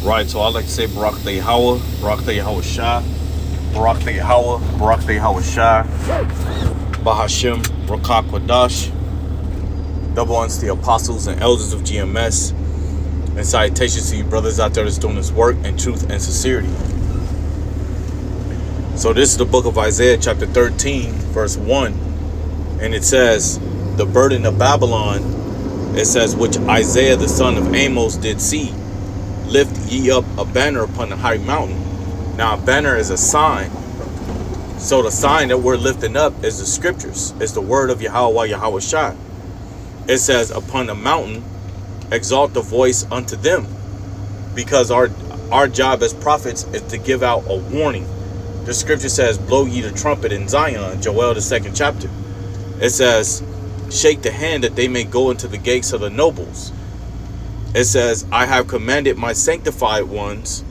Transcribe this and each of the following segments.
Right, so I like to say Barak Yahweh, Barak Yahweh Shah, Barak Yahweh, Barak Yahweh Shah, Bahashim, Rakak Kwadash, double honors to the apostles and elders of GMS, and salutations to you brothers out there that's doing this work in truth and sincerity. So this is the book of Isaiah chapter 13, verse 1, and it says, the burden of Babylon, it says, which Isaiah the son of Amos did see, lift ye up a banner upon the high mountain. Now a banner is a sign. So the sign that we're lifting up is the scriptures. It's the word of Yahweh, Yahweh Shai. It says, upon the mountain, exalt the voice unto them. Because our job as prophets is to give out a warning. The scripture says, blow ye the trumpet in Zion, Joel the 2nd chapter. It says, shake the hand that they may go into the gates of the nobles. It says, I have commanded my sanctified ones.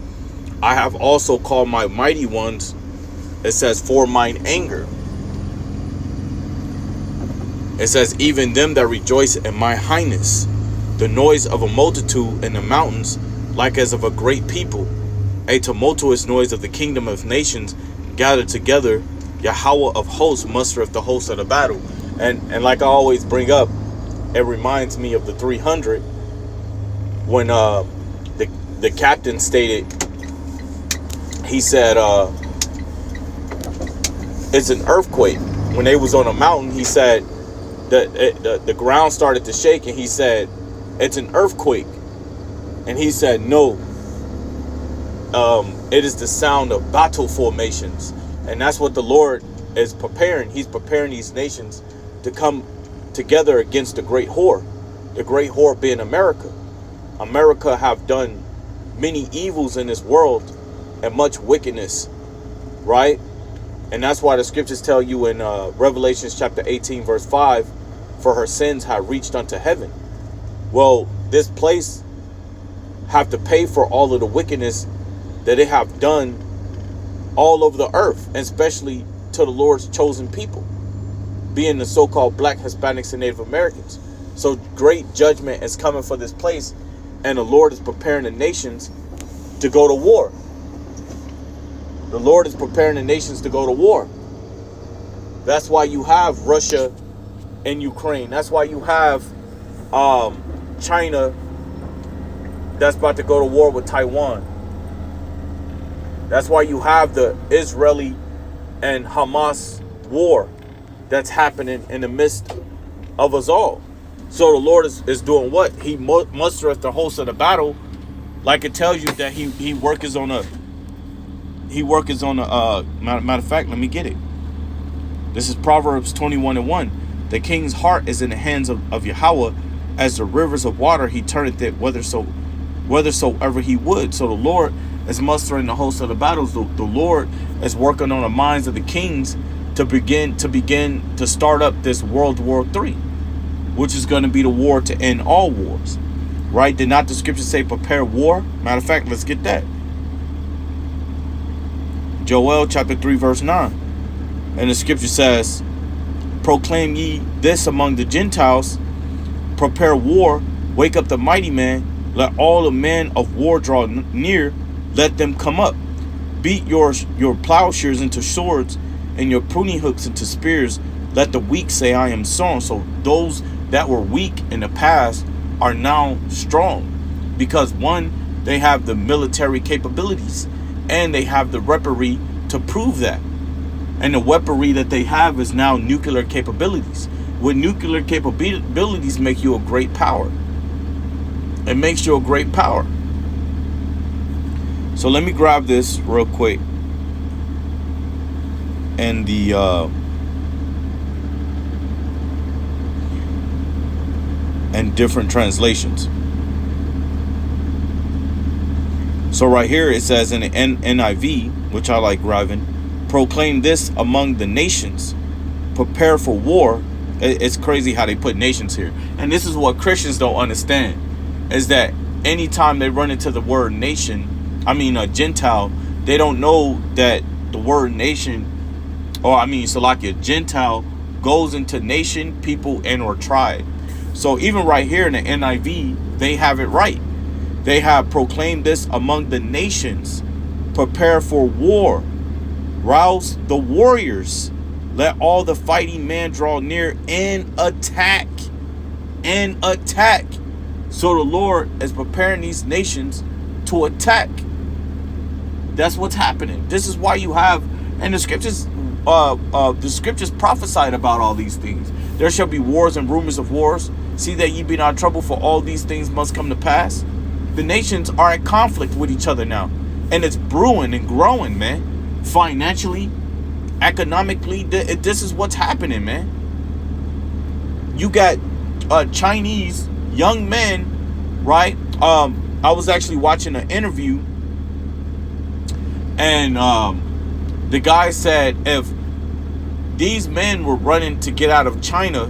I have also called my mighty ones. It says, for mine anger. It says, even them that rejoice in my highness. The noise of a multitude in the mountains, like as of a great people. A tumultuous noise of the kingdom of nations gathered together. Yahweh of hosts mustereth the host of the battle. And like I always bring up, it reminds me of the 300. When the captain stated, he said, it's an earthquake. When they was on a mountain, he said the ground started to shake, and he said, it's an earthquake. And he said, no, it is the sound of battle formations. And that's what the Lord is preparing. He's preparing these nations to come together against the great whore. The great whore being America. America have done many evils in this world and much wickedness, right? And that's why the scriptures tell you in Revelations chapter 18 verse 5, for her sins have reached unto heaven. Well, this place have to pay for all of the wickedness that they have done all over the earth, and especially to the Lord's chosen people, being the so-called black, Hispanics, and Native Americans. So great judgment is coming for this place. And the Lord is preparing the nations to go to war. The Lord is preparing the nations to go to war. That's why you have Russia and Ukraine. That's why you have China that's about to go to war with Taiwan. That's why you have the Israeli and Hamas war that's happening in the midst of us all. So the Lord is doing what? He mustereth the host of the battle, like it tells you that he worketh on a matter of fact, let me get it. This is Proverbs 21:1. The king's heart is in the hands of Yahweh, as the rivers of water he turneth it whithersoever he would. So the Lord is mustering the host of the battles. The Lord is working on the minds of the kings to begin to start up this World War III. Which is going to be the war to end all wars. Right? Did not the scripture say prepare war? Matter of fact, let's get that. Joel chapter 3 verse 9. And the scripture says, proclaim ye this among the Gentiles, prepare war, wake up the mighty man, let all the men of war draw near, let them come up. Beat your plowshares into swords, and your pruning hooks into spears. Let the weak say, I am strong. So those that were weak in the past are now strong, because one, they have the military capabilities, and they have the weaponry to prove that. And the weaponry that they have is now nuclear capabilities. With nuclear capabilities make you a great power. It makes you a great power. So let me grab this real quick. And and different translations. So right here it says in the NIV, which I like grabbing, proclaim this among the nations, prepare for war. It's crazy how they put nations here. And this is what Christians don't understand, is that anytime they run into the word nation, a Gentile, they don't know that the word nation, Gentile goes into nation, people, and or tribe. So even right here in the NIV, they have it right. They have proclaimed this among the nations. Prepare for war. Rouse the warriors. Let all the fighting men draw near and attack. And attack. So the Lord is preparing these nations to attack. That's what's happening. This is why you have, and the scriptures prophesied about all these things. There shall be wars and rumors of wars. See that ye be not troubled, for all these things must come to pass. The nations are at conflict with each other now, and it's brewing and growing, man. Financially, economically, this is what's happening, man. You got Chinese young men, right? I was actually watching an interview, and the guy said, if these men were running to get out of China,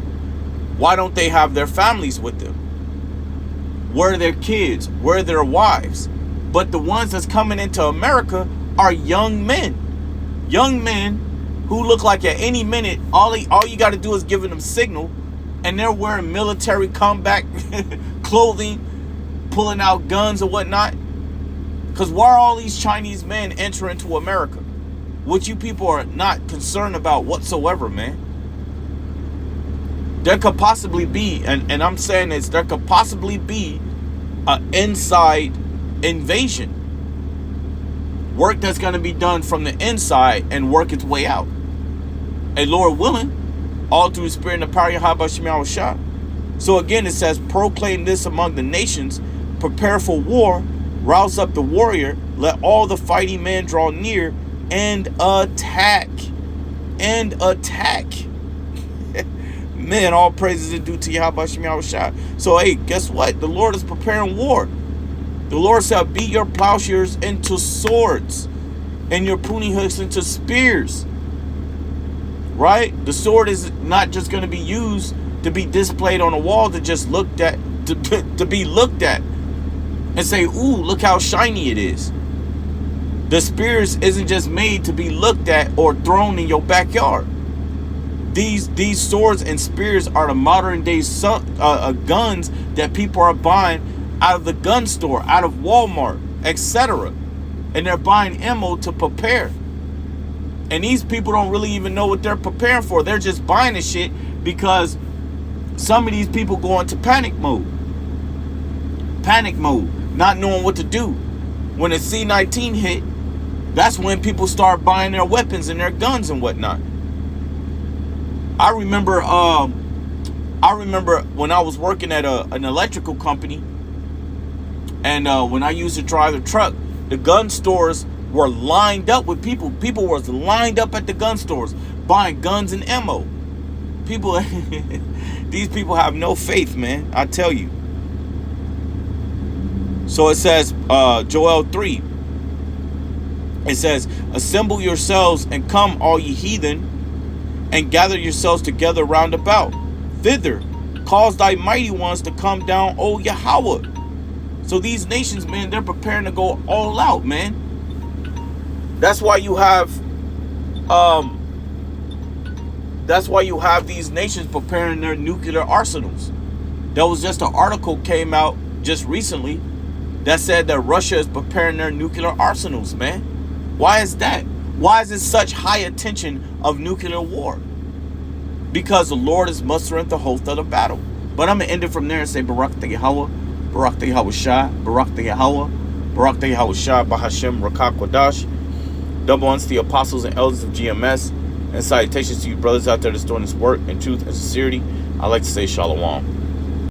why don't they have their families with them? Where are their kids? Where are their wives? But the ones that's coming into America are young men. Young men who look like at any minute, all you got to do is give them signal, and they're wearing military combat clothing, pulling out guns or whatnot. Because why are all these Chinese men entering into America? Which you people are not concerned about whatsoever, man. There could possibly be, and I'm saying this, there could possibly be an inside invasion. Work that's going to be done from the inside and work its way out. And Lord willing, all through the spirit and the power of Yahweh Shema Shah. So again, it says, proclaim this among the nations, prepare for war, rouse up the warrior, let all the fighting men draw near, and attack. And attack. Man, all praises are due to Yahweh Shema Shah. So hey, guess what? The Lord is preparing war. The Lord said, beat your plowshares into swords and your pruning hooks into spears. Right? The sword is not just going to be used to be displayed on a wall, to just looked at, to be looked at and say, ooh, look how shiny it is. The spears isn't just made to be looked at or thrown in your backyard. These swords and spears are the modern day guns that people are buying out of the gun store, out of Walmart, etc. And they're buying ammo to prepare. And these people don't really even know what they're preparing for. They're just buying this shit because some of these people go into panic mode. Panic mode, not knowing what to do. When the C-19 hit, that's when people start buying their weapons and their guns and whatnot. I remember when I was working at an electrical company, and when I used to drive the truck, the gun stores were lined up with people. People were lined up at the gun stores buying guns and ammo. People, these people have no faith, man. I tell you. So it says, Joel 3. It says, assemble yourselves and come, all ye heathen, and gather yourselves together round about. Thither, cause thy mighty ones to come down, O Yahweh. So these nations, man, they're preparing to go all out, man. That's why you have these nations preparing their nuclear arsenals. There was just an article came out just recently that said that Russia is preparing their nuclear arsenals, man. Why is that? Why is it such high attention of nuclear war? Because the Lord is mustering the host of the battle. But I'm going to end it from there and say, Barak the Yahweh, Barak the Yahweh Shah, Barak the Yahweh, Barak the Yahweh Shah, Bahashem, Rakak Wadash. Double honors to the apostles and elders of GMS. And salutations to you brothers out there that's doing this work in truth and sincerity. I like to say Shalom.